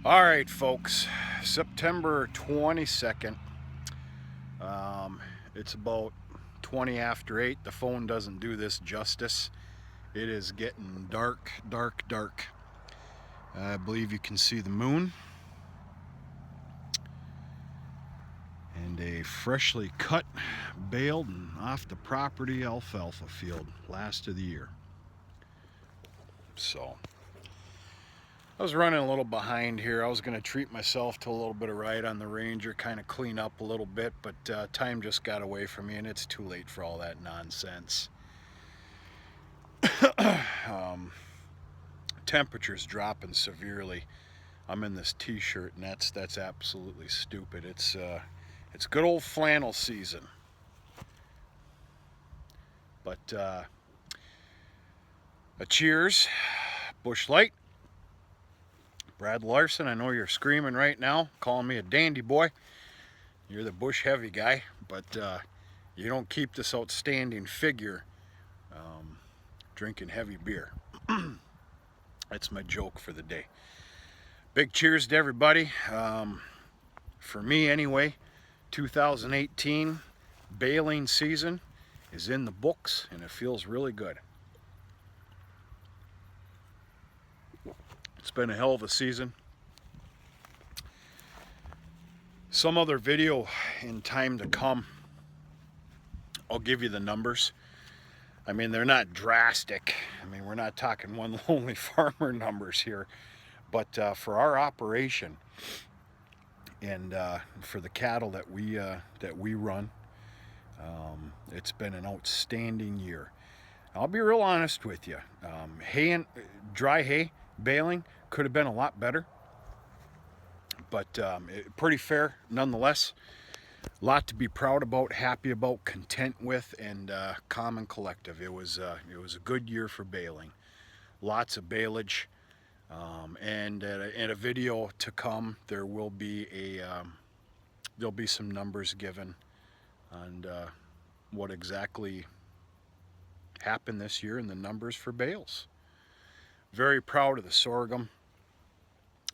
All right, folks, September 22nd. It's about 20 after 8. The phone doesn't do this justice. It is getting dark, dark, dark. I believe you can see the moon. And a freshly cut, baled, and off the property alfalfa field, last of the year. So, I was running a little behind here. I was going to treat myself to a little bit of ride on the Ranger, kind of clean up a little bit, but time just got away from me and it's too late for all that nonsense. Temperature's dropping severely. I'm in this t-shirt and that's absolutely stupid. It's good old flannel season. But a cheers, Busch Light. Brad Larson, I know you're screaming right now, calling me a dandy boy. You're the Busch heavy guy, but you don't keep this outstanding figure drinking heavy beer. That's my joke for the day. Big cheers to everybody. For me anyway, 2018 baling season is in the books and it feels really good. It's been a hell of a season. Some other video in time to come, I'll give you the numbers. I mean, they're not drastic. I mean, we're not talking one lonely farmer numbers here. But for our operation and for the cattle that we run, it's been an outstanding year. I'll be real honest with you. Hay and dry hay baling could have been a lot better, but pretty fair nonetheless. A lot to be proud about, happy about, content with, and calm and collective. It was a good year for baling. Lots of baleage, and in a video to come, there will be there'll be some numbers given on what exactly happened this year and the numbers for bales. Very proud of the sorghum.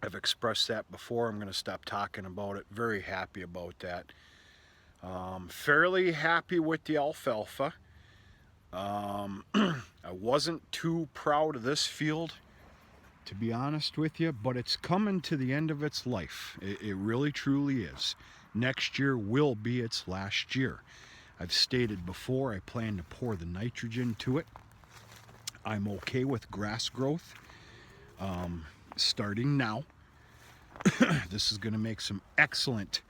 I've expressed that before. I'm going to stop talking about it. Very happy about that. Fairly happy with the alfalfa. I wasn't too proud of this field, to be honest with you, but it's coming to the end of its life. It really truly is. Next year will be its last year. I've stated before I plan to pour the nitrogen to it. I'm okay with grass growth starting now. This is going to make some excellent,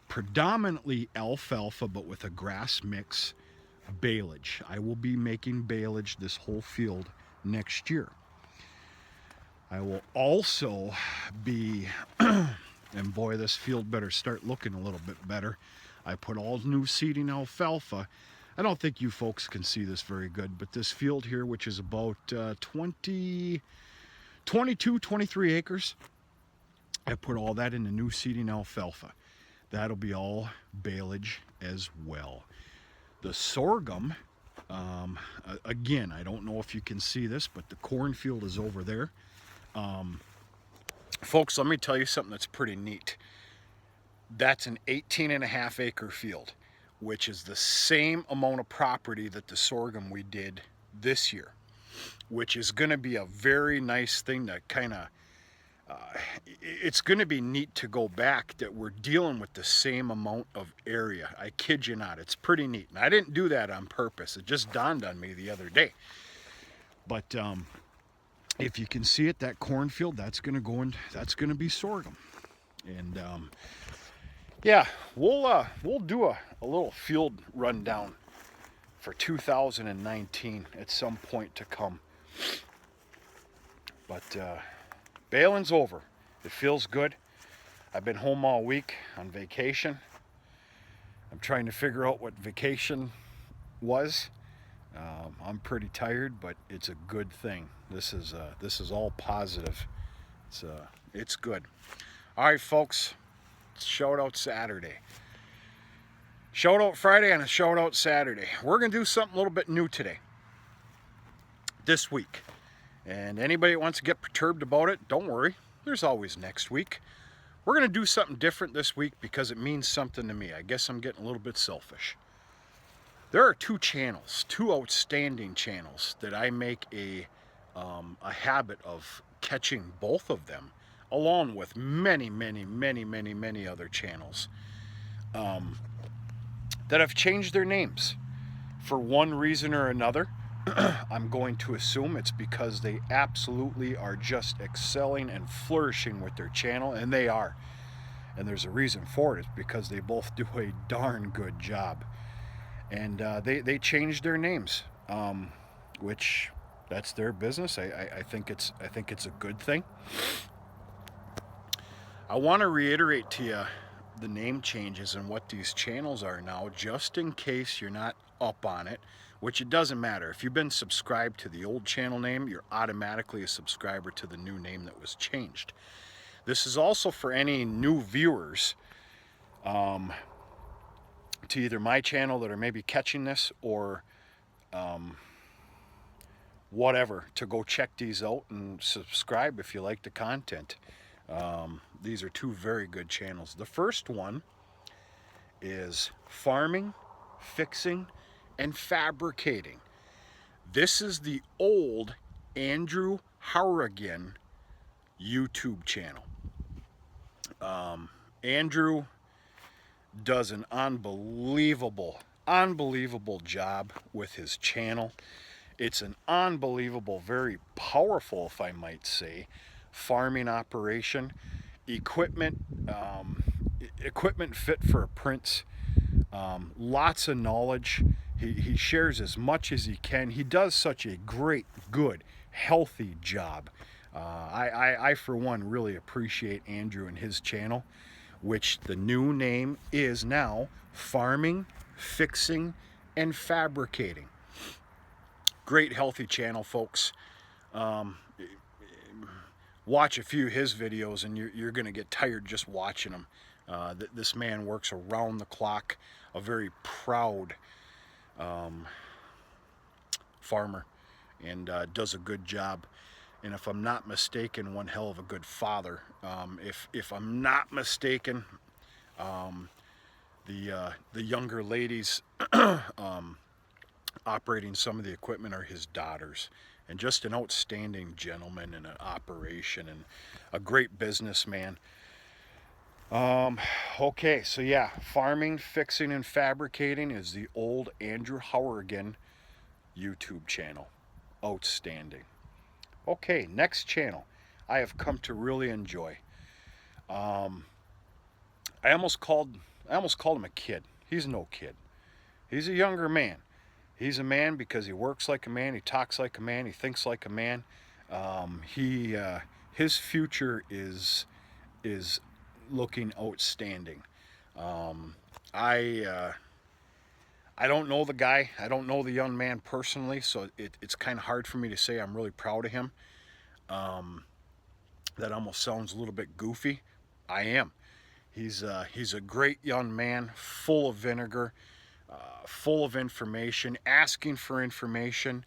predominantly alfalfa, but with a grass mix, baleage. I will be making baleage this whole field next year. I will also be, and boy, this field better start looking a little bit better. I put all new seeding alfalfa. I don't think you folks can see this very good, but this field here, which is about 22, 23 acres, I put all that into new seeding alfalfa. That'll be all baleage as well. The sorghum, again, I don't know if you can see this, but the cornfield is over there. Folks, let me tell you something that's pretty neat. That's an 18.5 acre field, which is the same amount of property that the sorghum we did this year, which is going to be a very nice thing to kind of, it's going to be neat to go back that we're dealing with the same amount of area. I kid you not, it's pretty neat. And I didn't do that on purpose. It just dawned on me the other day. But if you can see it, that cornfield, that's going to go in, that's going to be sorghum. And yeah, we'll do a little field rundown for 2019 at some point to come. But baling's over. It feels good. I've been home all week on vacation. I'm trying to figure out what vacation was. I'm pretty tired, but it's a good thing. This is all positive. It's good. All right, folks. Shout out Saturday. Shout out Friday and a shout out Saturday. We're gonna do something a little bit new today. This week. And anybody that wants to get perturbed about it, don't worry. there's always next week. We're going to do something different this week because it means something to me. I guess I'm getting a little bit selfish. There are two channels, two outstanding channels that I make a habit of catching both of them, along with many other channels that have changed their names for one reason or another. I'm going to assume it's because they absolutely are just excelling and flourishing with their channel, and they are. And there's a reason for it. It's because they both do a darn good job. And they changed their names, which that's their business. I think it's a good thing. I want to reiterate to you the name changes and what these channels are now, just in case you're not up on it, which it doesn't matter. If you've been subscribed to the old channel name, you're automatically a subscriber to the new name that was changed. This is also for any new viewers to either my channel that are maybe catching this or whatever, to go check these out and subscribe if you like the content. These are two very good channels. The first one is Farming, Fixing, and Fabricating. This is the old Andrew Hourigan YouTube channel. Andrew does an unbelievable job with his channel. It's an unbelievable, very powerful, if I might say, farming operation. Equipment fit for a prince. Lots of knowledge. He shares as much as he can. He does such a great, good, healthy job. I for one, really appreciate Andrew and his channel, which the new name is now Farming, Fixing, and Fabricating. Great, healthy channel, folks. Watch a few of his videos and you're going to get tired just watching them. This man works around the clock, a very proud farmer, and does a good job. And if I'm not mistaken, one hell of a good father. If I'm not mistaken, the younger ladies operating some of the equipment are his daughters. And just an outstanding gentleman in an operation and a great businessman. Okay, so yeah, Farming, Fixing, and Fabricating is the old Andrew Hourigan YouTube channel. Outstanding. Okay, next channel I have come to really enjoy. I almost called him a kid. He's no kid. He's a younger man. He's a man because he works like a man, he talks like a man, he thinks like a man. His future is looking outstanding. I don't know the guy. I don't know the young man personally, so it's kind of hard for me to say I'm really proud of him. That almost sounds a little bit goofy. I am. He's a great young man, full of vinegar. Full of information, asking for information.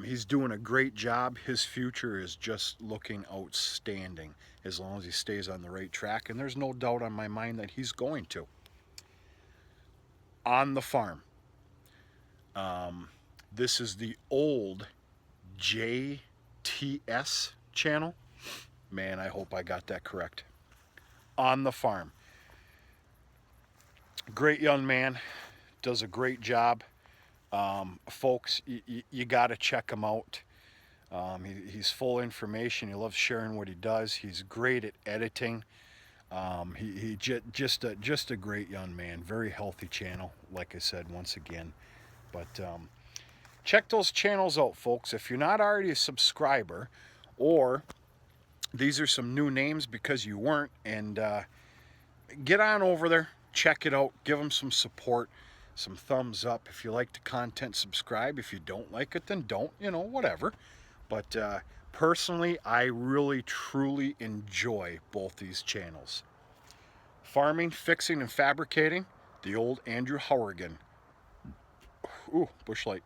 He's doing a great job. His future is just looking outstanding as long as he stays on the right track, and there's no doubt on my mind that he's going to. On the Farm. This is the old JTS channel. Man, I hope I got that correct. On the Farm. Great young man. Does a great job. Folks, you got to check him out. He's full of information. He loves sharing what he does. He's great at editing. Just a great young man. Very healthy channel, like I said once again. But check those channels out, folks. If you're not already a subscriber, or these are some new names because you weren't, and get on over there, check it out, give them some support. Some thumbs up. If you like the content, subscribe. If you don't like it, then don't, whatever. But personally, I really truly enjoy both these channels. Farming, Fixing, and Fabricating, the old Andrew Hourigan bush light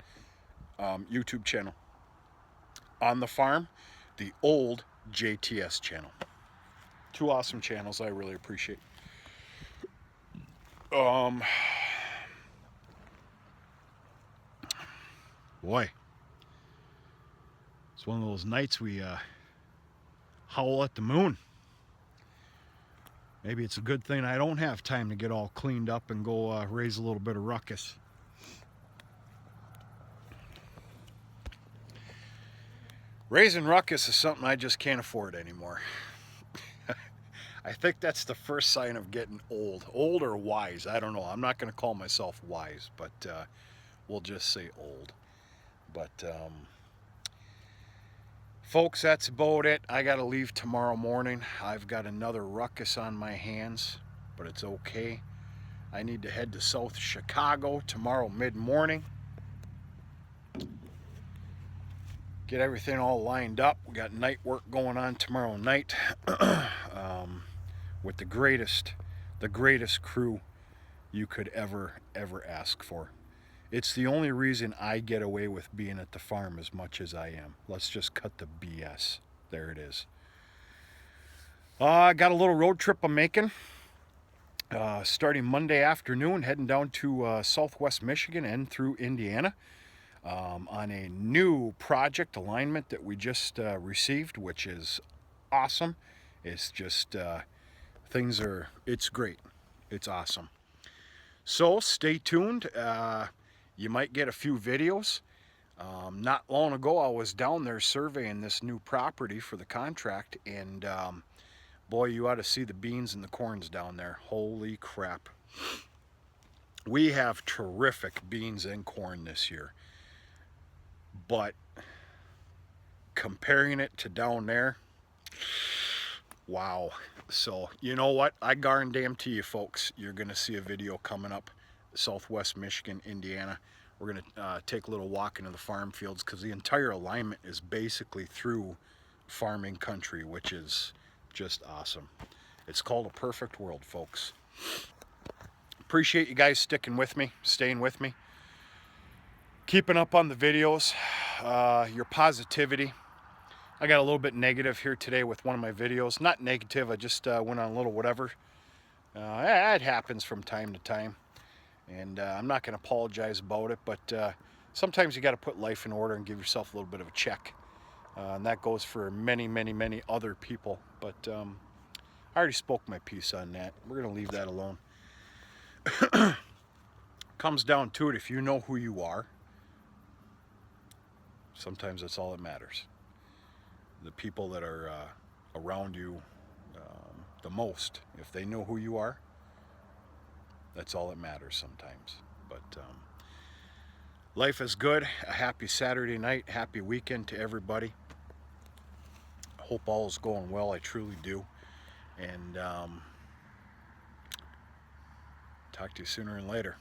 YouTube channel. On the Farm, the old JTS channel. Two awesome channels I really appreciate. Boy, it's one of those nights we howl at the moon. Maybe it's a good thing I don't have time to get all cleaned up and go raise a little bit of ruckus. Raising ruckus is something I just can't afford anymore. I think that's the first sign of getting old. Old or wise, I don't know. I'm not going to call myself wise, but we'll just say old. But folks, that's about it. I got to leave tomorrow morning. I've got another ruckus on my hands, but it's okay. I need to head to South Chicago tomorrow mid-morning. Get everything all lined up. We got night work going on tomorrow night with the greatest crew you could ever ask for. It's the only reason I get away with being at the farm as much as I am. Let's just cut the BS. There it is. I got a little road trip I'm making. Starting Monday afternoon, heading down to Southwest Michigan and through Indiana on a new project alignment that we just received, which is awesome. It's just it's great. It's awesome. So stay tuned. You might get a few videos. Not long ago, I was down there surveying this new property for the contract, and boy, you ought to see the beans and the corns down there. Holy crap. We have terrific beans and corn this year. But comparing it to down there, wow. So, you know what? I guarantee you folks, you're going to see a video coming up, Southwest Michigan, Indiana. We're going to take a little walk into the farm fields because the entire alignment is basically through farming country, which is just awesome. It's called a perfect world, folks. Appreciate you guys sticking with me, staying with me, keeping up on the videos, your positivity. I got a little bit negative here today with one of my videos. Not negative, I just went on a little whatever. It happens from time to time. And I'm not going to apologize about it, but sometimes you got to put life in order and give yourself a little bit of a check. And that goes for many, many, many other people. But I already spoke my piece on that. We're going to leave that alone. Comes down to it, if you know who you are, sometimes that's all that matters. The people that are around you the most, if they know who you are, that's all that matters sometimes. But life is good. A happy Saturday night, happy weekend to everybody. Hope all is going well. I truly do. And talk to you sooner and later.